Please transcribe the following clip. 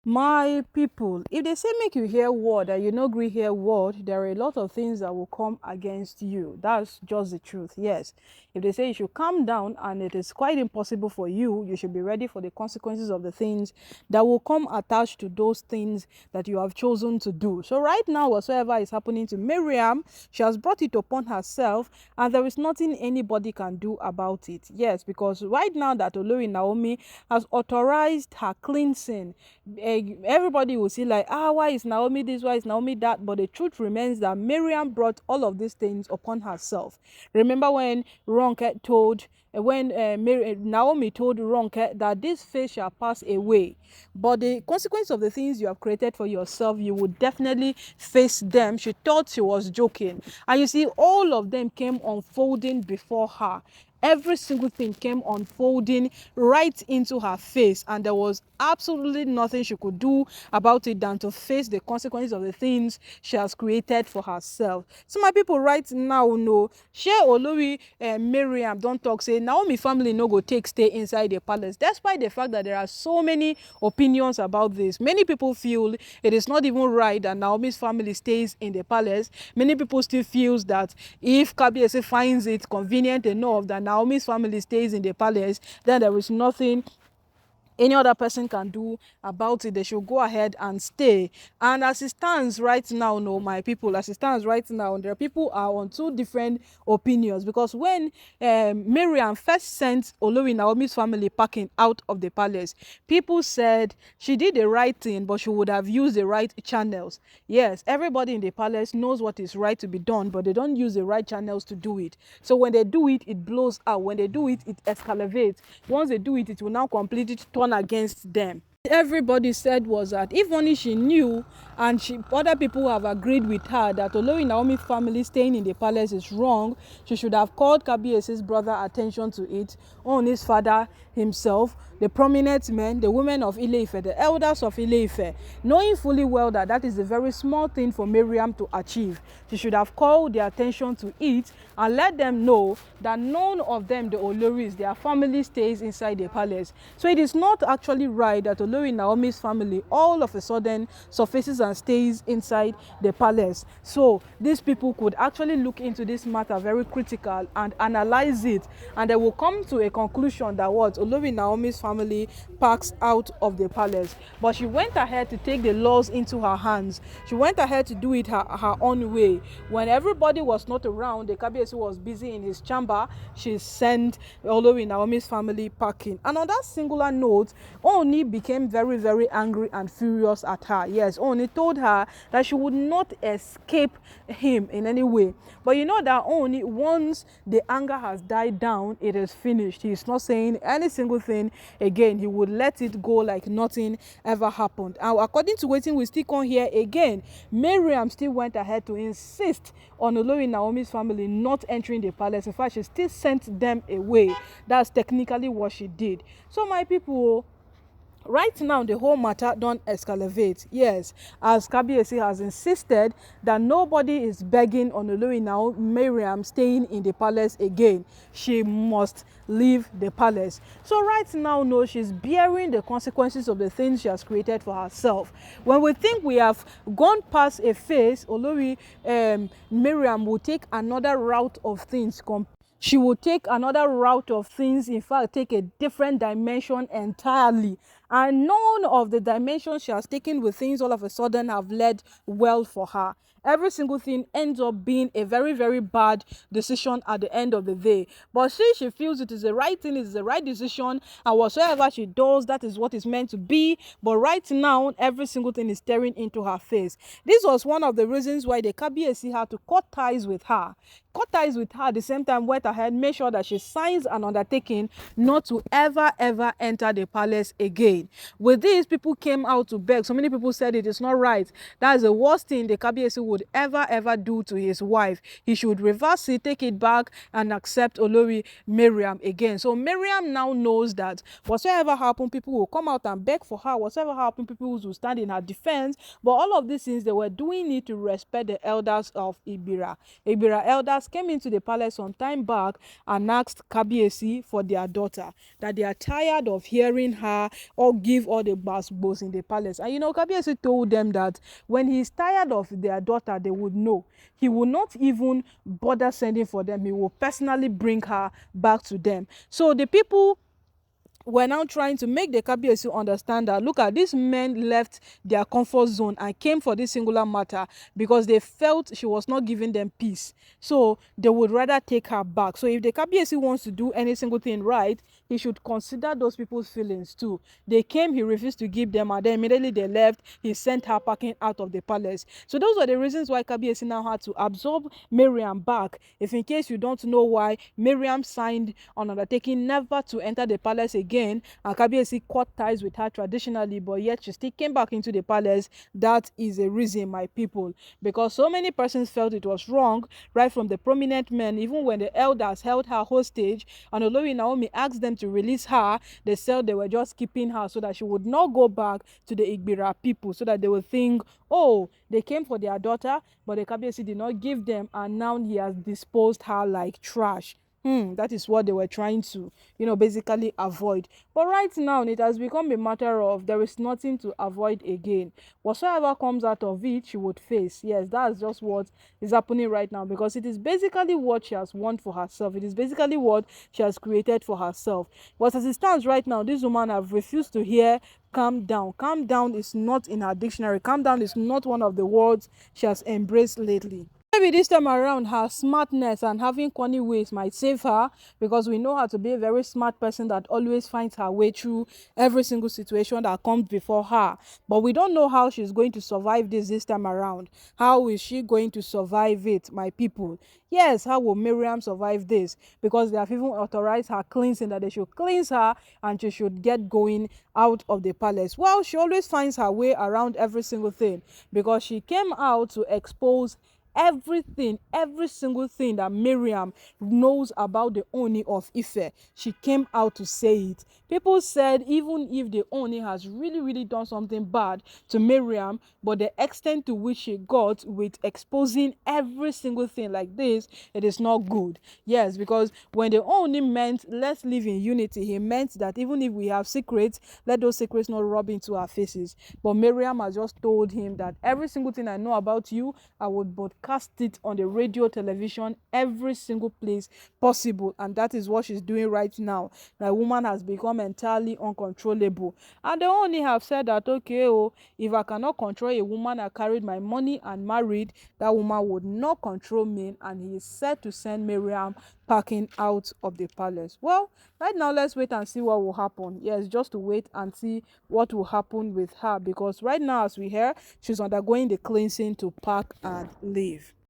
My people, if they say make you hear word and you no gree hear word, there are a lot of things that will come against you. That's just the truth. Yes, if they say you should calm down and it is quite impossible for you, you should be ready for the consequences of the things that will come attached to those things that you have chosen to do. So right now, whatsoever is happening to Mariam, she has brought it upon herself, and there is nothing anybody can do about it. Yes, because right now that Olori Naomi has authorized her cleansing, everybody will see like, why is Naomi this, why is Naomi that? But the truth remains that Mariam brought all of these things upon herself. Remember when Ronke told Naomi told Ronke that this face shall pass away, but the consequence of the things you have created for yourself, you would definitely face them. She thought she was joking, and you see all of them came unfolding before her. Every single thing came unfolding right into her face, and there was absolutely nothing she could do about it than to face the consequences of the things she has created for herself. So my people right now know, share Olori Mariam don't talk say Naomi family no go take stay inside the palace, despite the fact that there are so many opinions about this. Many people feel it is not even right that Naomi's family stays in the palace. Many people still feels that if Kabiyesi finds it convenient enough that Naomi's family stays in the palace, then there is nothing any other person can do about it. They should go ahead and stay. And as it stands right now, no, my people, as it stands right now, there are people are on two different opinions, because when Mariam first sent Olori Naomi's family packing out of the palace, people said she did the right thing, but she would have used the right channels. Yes, everybody in the palace knows what is right to be done, but they don't use the right channels to do it. So when they do it, it blows out. When they do it, it escalates. Once they do it, it will now completely turn against them. Everybody said was that if only she knew, and other people have agreed with her, that Olori Naomi's family staying in the palace is wrong, she should have called Kabiyesi's brother attention to it, Ooni's father himself, the prominent men, the women of Ile-Ife, the elders of Ile-Ife, knowing fully well that that is a very small thing for Mariam to achieve. She should have called their attention to it and let them know that none of them, the Oloris, their family stays inside the palace. So it is not actually right that Olori Naomi's family all of a sudden surfaces and stays inside the palace. So these people could actually look into this matter very critical and analyze it, and they will come to a conclusion that what Olori Naomi's family packs out of the palace. But she went ahead to take the laws into her hands. She went ahead to do it her own way. When everybody was not around, the Kabiyesi was busy in his chamber, she sent Olori Naomi's family packing. And on that singular note, Ooni became very, very angry and furious at her. Yes, Ooni told her that she would not escape him in any way. But you know that Ooni, once the anger has died down, it is finished. He is not saying any single thing again. He would let it go like nothing ever happened. And according to wetin we still come here again, Mariam still went ahead to insist on Olori Naomi's family not entering the palace. In fact, she still sent them away. That's technically what she did. So my people, right now the whole matter don't escalate. Yes, as Kabiyesi has insisted that nobody is begging on Olori now Mariam staying in the palace again. She must leave the palace. So right now, no, she's bearing the consequences of the things she has created for herself. When we think we have gone past a phase, Olori Mariam will take another route of things. She will take another route of things, in fact take a different dimension entirely, and none of the dimensions she has taken with things all of a sudden have led well for her. Every single thing ends up being a very, very bad decision at the end of the day. But she feels it is the right thing, it is the right decision, and whatsoever she does, that is what is meant to be. But right now, every single thing is staring into her face. This was one of the reasons why the Kabiyesi had to cut ties with her. Cut ties with her at the same time, went ahead, made sure that she signs an undertaking not to ever enter the palace again. With this, people came out to beg. So many people said it is not right. That is the worst thing the Kabiyesi would ever do to his wife. He should reverse it, take it back, and accept Olori Mariam again. So Mariam now knows that whatsoever happened, people will come out and beg for her. Whatever happened, people will stand in her defense. But all of these things, they were doing it to respect the elders of Ibira. Ibira elders came into the palace some time back and asked Kabiyesi for their daughter, that they are tired of hearing her all give all the gbas in the palace. And Kabiyesi told them that when he's tired of their daughter, they would know. He will not even bother sending for them. He will personally bring her back to them. So the people were now trying to make the Kabiyesi understand that, look, at these men left their comfort zone and came for this singular matter because they felt she was not giving them peace. So they would rather take her back. So if the Kabiyesi wants to do any single thing right, he should consider those people's feelings too. They came, he refused to give them, and then immediately they left. He sent her packing out of the palace. So those were the reasons why Kabiyesi now had to absorb Mariam back. If in case you don't know why, Mariam signed an undertaking never to enter the palace again, and Kabiyesi cut ties with her traditionally, but yet she still came back into the palace. That is a reason, my people, because so many persons felt it was wrong, right from the prominent men. Even when the elders held her hostage and Olori Naomi asked them to release her, they said they were just keeping her so that she would not go back to the Igbira people, so that they would think, oh, they came for their daughter, but the Kabiyesi did not give them, and now he has disposed her like trash. That is what they were trying to, basically avoid. But right now, it has become a matter of there is nothing to avoid again. Whatsoever comes out of it, she would face. Yes, that's just what is happening right now, because it is basically what she has won for herself. It is basically what she has created for herself. But as it stands right now, this woman have refused to hear calm down. Calm down is not in her dictionary. Calm down is not one of the words she has embraced lately. Maybe this time around, her smartness and having funny ways might save her, because we know her to be a very smart person that always finds her way through every single situation that comes before her. But we don't know how she's going to survive this time around. How is she going to survive it, my people? Yes, how will Mariam survive this? Because they have even authorized her cleansing, that they should cleanse her and she should get going out of the palace. Well, she always finds her way around every single thing, because she came out to expose everything, every single thing that Mariam knows about the Ooni of Ife. She came out to say it. People said even if the Ooni has really done something bad to Mariam, but the extent to which she got with exposing every single thing like this, it is not good. Yes, because when the Ooni meant let's live in unity, he meant that even if we have secrets, let those secrets not rub into our faces. But Mariam has just told him that every single thing I know about you, I would broadcast it on the radio, television, every single place possible. And that is what she's doing right now. The woman has become entirely uncontrollable. And they only have said that, okay, oh, if I cannot control a woman, I carried my money and married, that woman would not control me. And he is set to send Mariam packing out of the palace. Well, right now, let's wait and see what will happen. Yes, just to wait and see what will happen with her, because right now, as we hear, she's undergoing the cleansing to pack and leave.